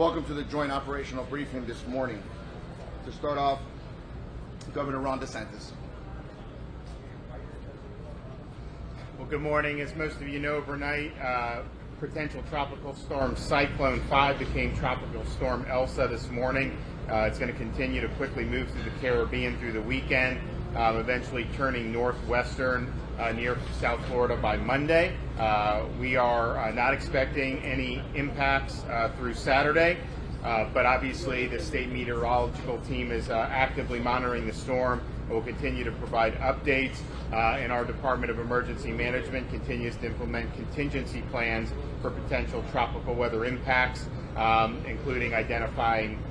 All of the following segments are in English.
Welcome to the joint operational briefing this morning. To start off, Governor Ron DeSantis. Well, good morning. As most of you know, overnight, potential tropical storm Cyclone 5 became Tropical Storm Elsa this morning. It's going to continue to quickly move through the Caribbean through the weekend, eventually turning northwestern near South Florida by Monday. We are not expecting any impacts through Saturday, but obviously the state meteorological team is actively monitoring the storm. We'll continue to provide updates, and our Department of Emergency Management continues to implement contingency plans for potential tropical weather impacts, including identifying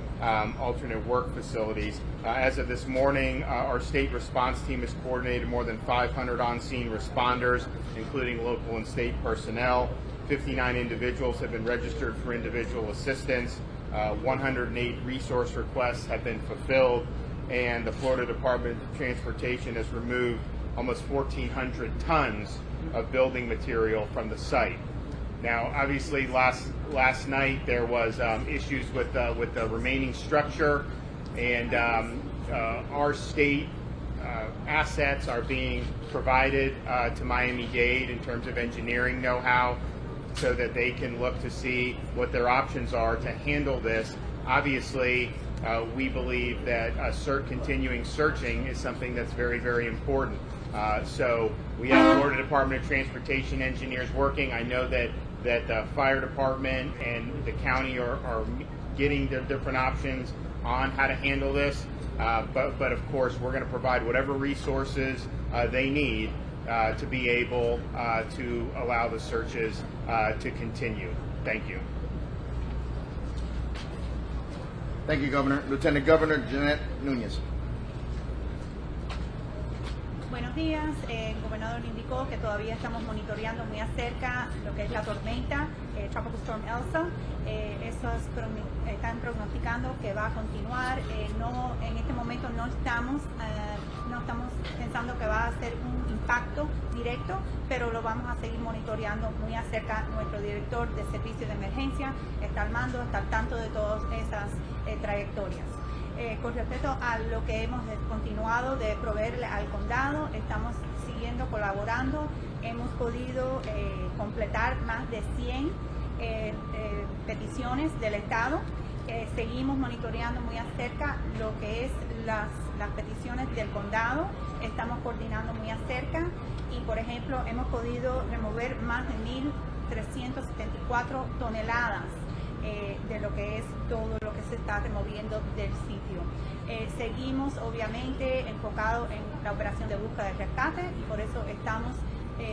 alternate work facilities. As of this morning, our state response team has coordinated more than 500 on-scene responders, including local and state personnel. 59 individuals have been registered for individual assistance. 108 resource requests have been fulfilled, and the Florida Department of Transportation has removed almost 1,400 tons of building material from the site. Now, obviously, last night there was issues with the remaining structure, and our state assets are being provided to Miami-Dade in terms of engineering know-how, so that they can look to see what their options are to handle this. Obviously, we believe that continuing searching is something that's very, very important. So we have Florida Department of Transportation engineers working. I know that the fire department and the county are getting their different options on how to handle this. But of course, we're going to provide whatever resources they need to be able to allow the searches to continue. Thank you. Thank you, Governor. Lieutenant Governor Jeanette Núñez. Buenos días. El gobernador indicó que todavía estamos monitoreando muy acerca lo que es la tormenta Tropical Storm Elsa. Están pronosticando que va a continuar. En este momento no estamos pensando que va a ser un impacto directo, pero lo vamos a seguir monitoreando muy acerca. Nuestro director de servicio de emergencia está al mando, está al tanto de todas esas trayectorias. Con respecto a lo que hemos continuado de proveerle al condado, estamos siguiendo colaborando. Hemos podido completar más de 100 peticiones del Estado. Seguimos monitoreando muy acerca lo que es las peticiones del condado. Estamos coordinando muy acerca y, por ejemplo, hemos podido remover más de 1.374 toneladas de lo que es todo lo que se está removiendo del sitio. Seguimos obviamente enfocados en la operación de búsqueda y rescate, y por eso estamos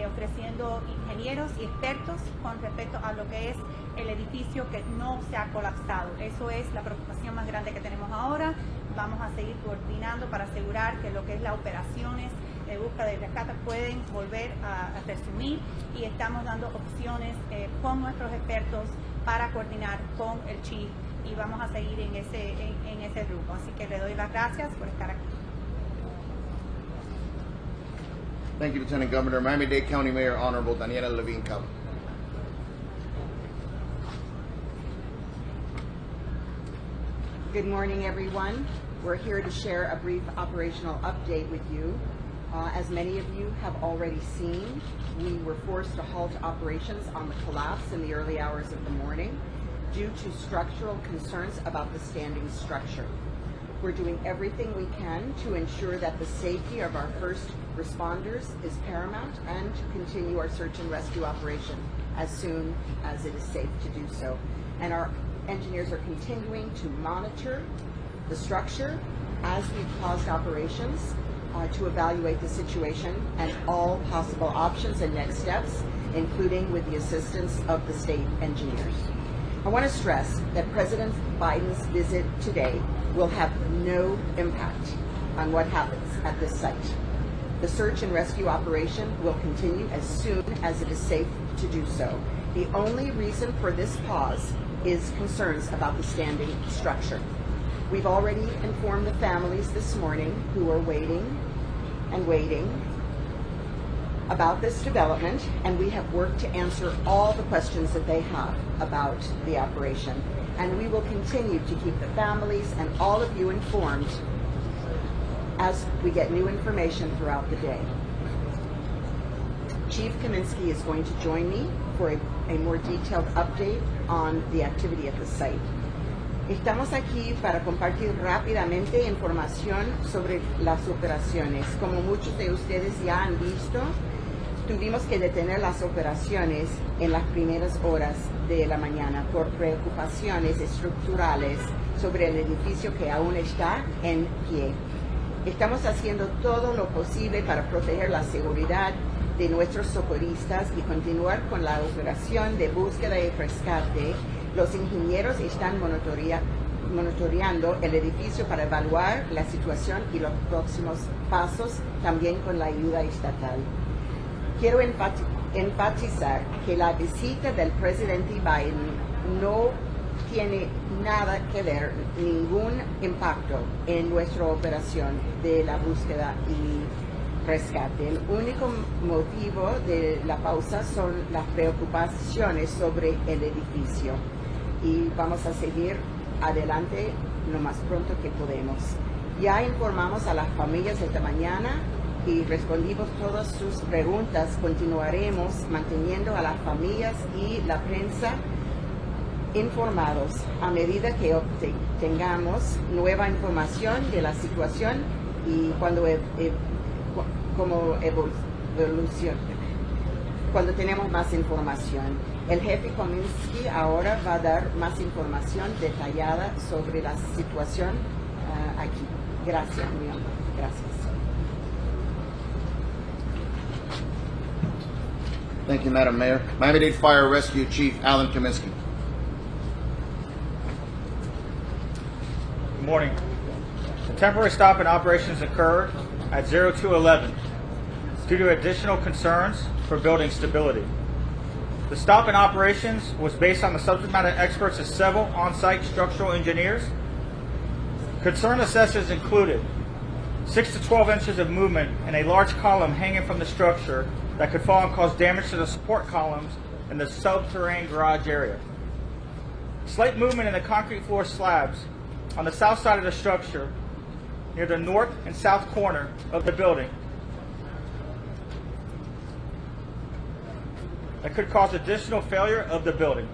ofreciendo ingenieros y expertos con respecto a lo que es el edificio que no se ha colapsado. Eso es la preocupación más grande que tenemos ahora. Vamos a seguir coordinando para asegurar que lo que es las operaciones de búsqueda y rescate pueden volver a resumir, y estamos dando opciones con nuestros expertos para coordinar con el chief, y vamos a seguir en ese grupo. Así que le doy las gracias por estar aquí. Thank you, Lieutenant Governor. Miami-Dade County Mayor Honorable Daniela Levine Cabo. Good morning, everyone. We're here to share a brief operational update with you. As many of you have already seen, we were forced to halt operations on the collapse in the early hours of the morning due to structural concerns about the standing structure. We're doing everything we can to ensure that the safety of our first responders is paramount, and to continue our search and rescue operation as soon as it is safe to do so. And our engineers are continuing to monitor the structure as we've paused operations to evaluate the situation and all possible options and next steps, including with the assistance of the state engineers. I want to stress that President Biden's visit today will have no impact on what happens at this site. The search and rescue operation will continue as soon as it is safe to do so. The only reason for this pause is concerns about the standing structure. We've already informed the families this morning who are waiting about this development, and we have worked to answer all the questions that they have about the operation. and we will continue to keep the families and all of you informed as we get new information throughout the day. Chief Kaminsky is going to join me for a more detailed update on the activity at the site. Estamos aquí para compartir rápidamente información sobre las operaciones. Como muchos de ustedes ya han visto, tuvimos que detener las operaciones en las primeras horas de la mañana por preocupaciones estructurales sobre el edificio que aún está en pie. Estamos haciendo todo lo posible para proteger la seguridad de nuestros socorristas y continuar con la operación de búsqueda y rescate. Los ingenieros están monitoreando el edificio para evaluar la situación y los próximos pasos, también con la ayuda estatal. Quiero enfatizar que la visita del presidente Biden no tiene nada que ver, ningún impacto en nuestra operación de la búsqueda y rescate. El único motivo de la pausa son las preocupaciones sobre el edificio y vamos a seguir adelante lo más pronto que podemos. Ya informamos a las familias esta mañana y respondimos todas sus preguntas. Continuaremos manteniendo a las familias y la prensa informados a medida que obtengamos nueva información de la situación y cuando tenemos más información. El jefe Kaminsky ahora va a dar más información detallada sobre la situación aquí. Gracias, mi amor. Gracias. Thank you, Madam Mayor. Miami-Dade Fire Rescue Chief Alan Kaminsky. Good morning. The temporary stop in operations occurred at 0211 due to additional concerns for building stability. The stop in operations was based on the subject matter experts of several on-site structural engineers. Concern assessors included 6 to 12 inches of movement in a large column hanging from the structure that could fall and cause damage to the support columns in the subterranean garage area. Slight movement in the concrete floor slabs on the south side of the structure near the north and south corner of the building that could cause additional failure of the building.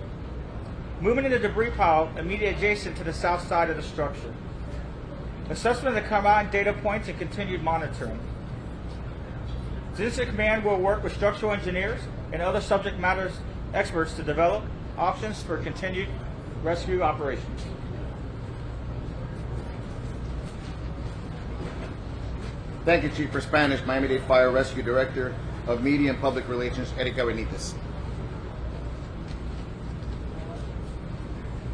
Movement in the debris pile immediately adjacent to the south side of the structure. Assessment of the combined data points and continued monitoring. The Incident Command will work with structural engineers and other subject matter experts to develop options for continued rescue operations. Thank you, Chief. For Spanish, Miami-Dade Fire Rescue Director of Media and Public Relations, Erika Benitez.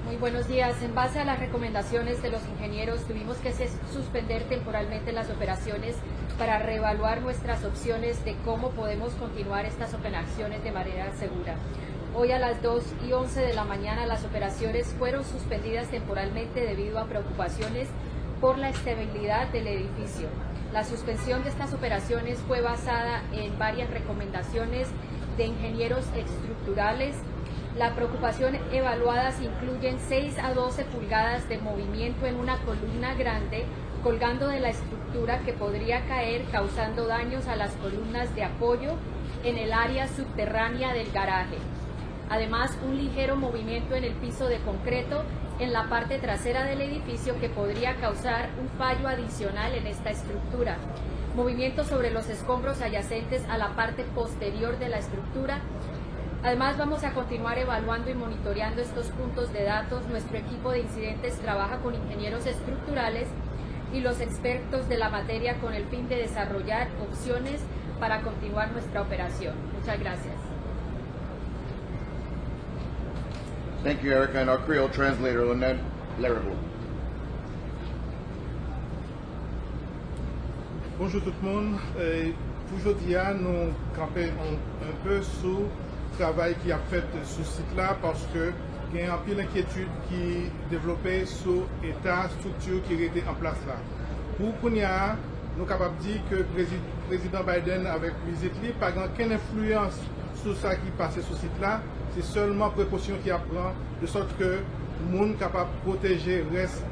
Muy buenos días. En base a las recomendaciones de los ingenieros, tuvimos que suspender temporalmente las operaciones para reevaluar nuestras opciones de cómo podemos continuar estas operaciones de manera segura. Hoy a las 2:11 de la mañana las operaciones fueron suspendidas temporalmente debido a preocupaciones por la estabilidad del edificio. La suspensión de estas operaciones fue basada en varias recomendaciones de ingenieros estructurales. La preocupación evaluadas incluyen 6 a 12 pulgadas de movimiento en una columna grande colgando de la estructura que podría caer causando daños a las columnas de apoyo en el área subterránea del garaje. Además, un ligero movimiento en el piso de concreto en la parte trasera del edificio que podría causar un fallo adicional en esta estructura. Movimiento sobre los escombros adyacentes a la parte posterior de la estructura. Además, vamos a continuar evaluando y monitoreando estos puntos de datos. Nuestro equipo de incidentes trabaja con ingenieros estructurales y los expertos de la materia con el fin de desarrollar opciones para continuar nuestra operación. Muchas gracias. Thank you, Erica. And our Creole translator, Lynette Larrable. Bonjour tout le monde. Aujourd'hui, nous campons un peu sur le travail qui a fait sur ce site-là parce que il y a un peu d'inquiétude qui est développée sur l'état, structure qui était en place là. Pour qu'on y a, nous sommes capables de dire que le président Biden, avec visite, n'a pas aucune influence sur ce qui passait sur ce site-là, c'est seulement précaution qui apprend, de sorte que le monde capable de protéger reste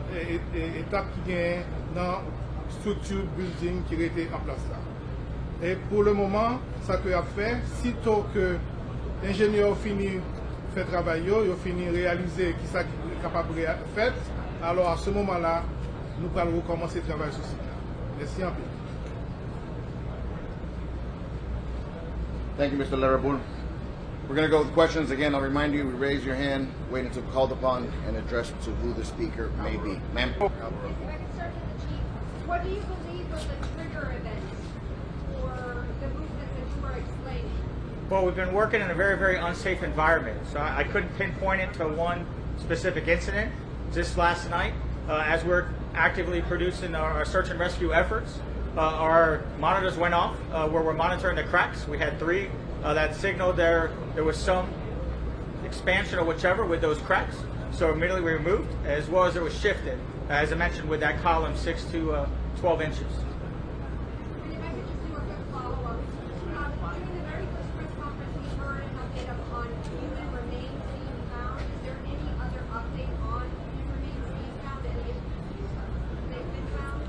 étape qui gagne dans structure building qui était en place là. Et pour le moment, ça que a fait, sitôt que l'ingénieur finit fait travail, il finit réaliser qui ça est capable de faire, alors à ce moment-là, nous allons recommencer le travail sur ce site-là. Merci un peu. Thank you, Mr. Laraboul. We're going to go with questions. Again, I'll remind you, raise your hand, wait until called upon, and address to who the speaker may be. Ma'am? If I could start with the chief, what do you believe was the trigger event for the movement that you were explaining? Well, we've been working in a very, very unsafe environment, so I couldn't pinpoint it to one specific incident. Just last night, as we're actively producing our search and rescue efforts, our monitors went off where we're monitoring the cracks. We had 3 that signaled there was some expansion or whichever with those cracks. So immediately we removed, as well as it was shifted, as I mentioned, with that column 6 to 12 inches. And if I could just do a quick follow-up. During the very first press conference, we heard an update on human remains being found. Is there any other update on human remains being found? Any of they've been found?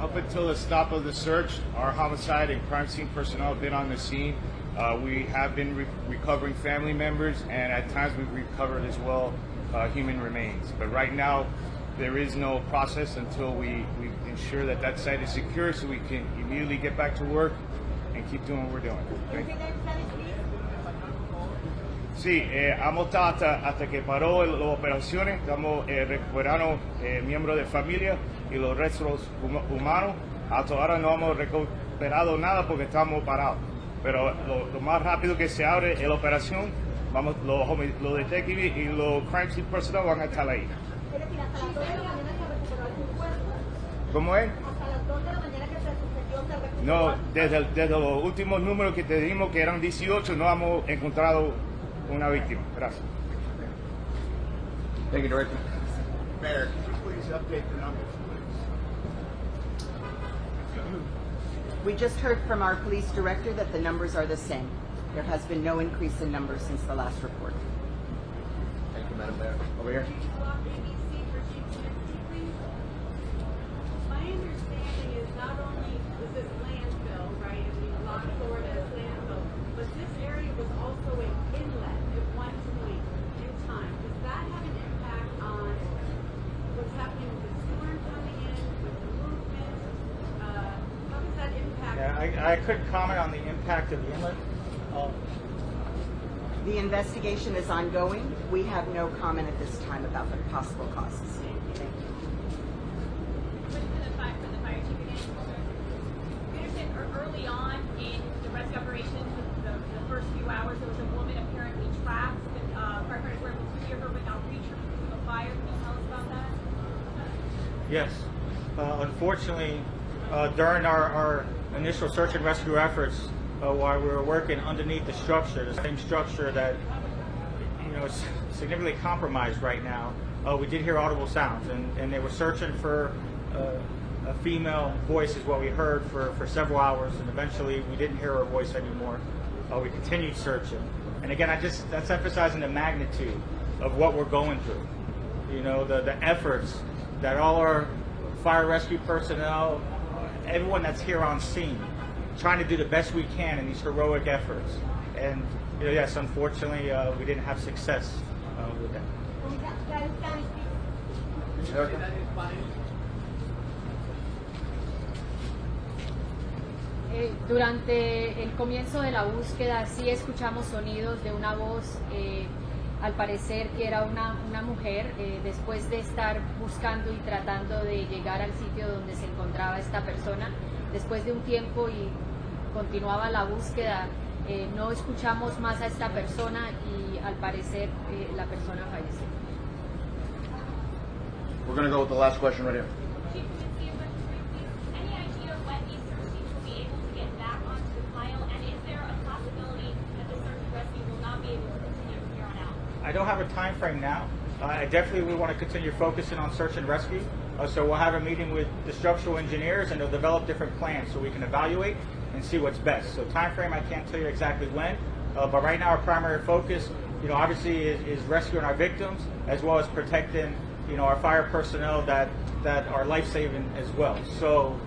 Up until the stop of the search, our homicide and crime scene personnel have been on the scene. We have been recovering family members, and at times we've recovered as well human remains. But right now, there is no process until we ensure that that site is secure, so we can immediately get back to work and keep doing what we're doing. Okay? Sí, hemos estado hasta que paró las operaciones, estamos recuperando miembros de familia y los restos humanos. Hasta ahora no hemos recuperado nada porque estamos parados. Pero lo más rápido que se abre la operación, vamos, los detectives y los crime scene personnel van a estar ahí. ¿Cómo es? No, desde los últimos números que te dimos, que eran 18, no hemos encontrado una víctima. Gracias. Thank you, Director. Mayor, could you please update the numbers, please? We just heard from our police director that the numbers are the same. There has been no increase in numbers since the last report. Thank you, Madam Mayor. Over here. My understanding is not only was this landfill, right, I mean, along Florida's landfill, but this area was also an inlet at one point in time. Does that have an impact on what's happening with the storm coming in, with the movement? How does that impact? Yeah, I couldn't comment on the impact of the inlet. The investigation is ongoing. We have no comment at this time about the possible causes. Thank you. For the fire chief again, we understand early on in the rescue operation, the first few hours, there was a woman apparently trapped. Firefighters were able to hear her but not reach her because of the fire. Can you tell us about that? Yes. Unfortunately, during our initial search and rescue efforts, while we were working underneath the structure, the same structure that is significantly compromised right now, we did hear audible sounds, and they were searching for a female voice, is what we heard for several hours, and eventually we didn't hear her voice anymore. We continued searching, and again, that's emphasizing the magnitude of what we're going through. The efforts that all our fire rescue personnel, everyone that's here on scene, trying to do the best we can in these heroic efforts. And yes, unfortunately, we didn't have success with that. Durante el comienzo de la búsqueda sí escuchamos sonidos de una voz, al parecer que era una mujer, después de estar buscando y tratando de llegar al sitio donde se encontraba esta persona. Después de un tiempo y continuaba la búsqueda, no escuchamos más a esta persona y al parecer la persona falleció. We're going to go with the last question right here. Chief, any idea when these search teams will be able to get back onto the file? And is there a possibility that the search and rescue will not be able to continue from here on out? I don't have a time frame now. I definitely we want to continue focusing on search and rescue. So we'll have a meeting with the structural engineers, and they'll develop different plans so we can evaluate and see what's best. So time frame, I can't tell you exactly when, but right now our primary focus, obviously is rescuing our victims as well as protecting, our fire personnel that are life-saving as well. So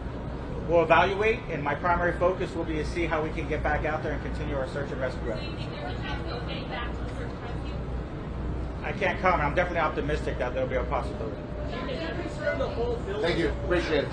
we'll evaluate, and my primary focus will be to see how we can get back out there and continue our search and rescue efforts. Do you think there's a chance of getting back to the search and rescue? I can't comment. I'm definitely optimistic that there'll be a possibility. Thank you. Appreciate it.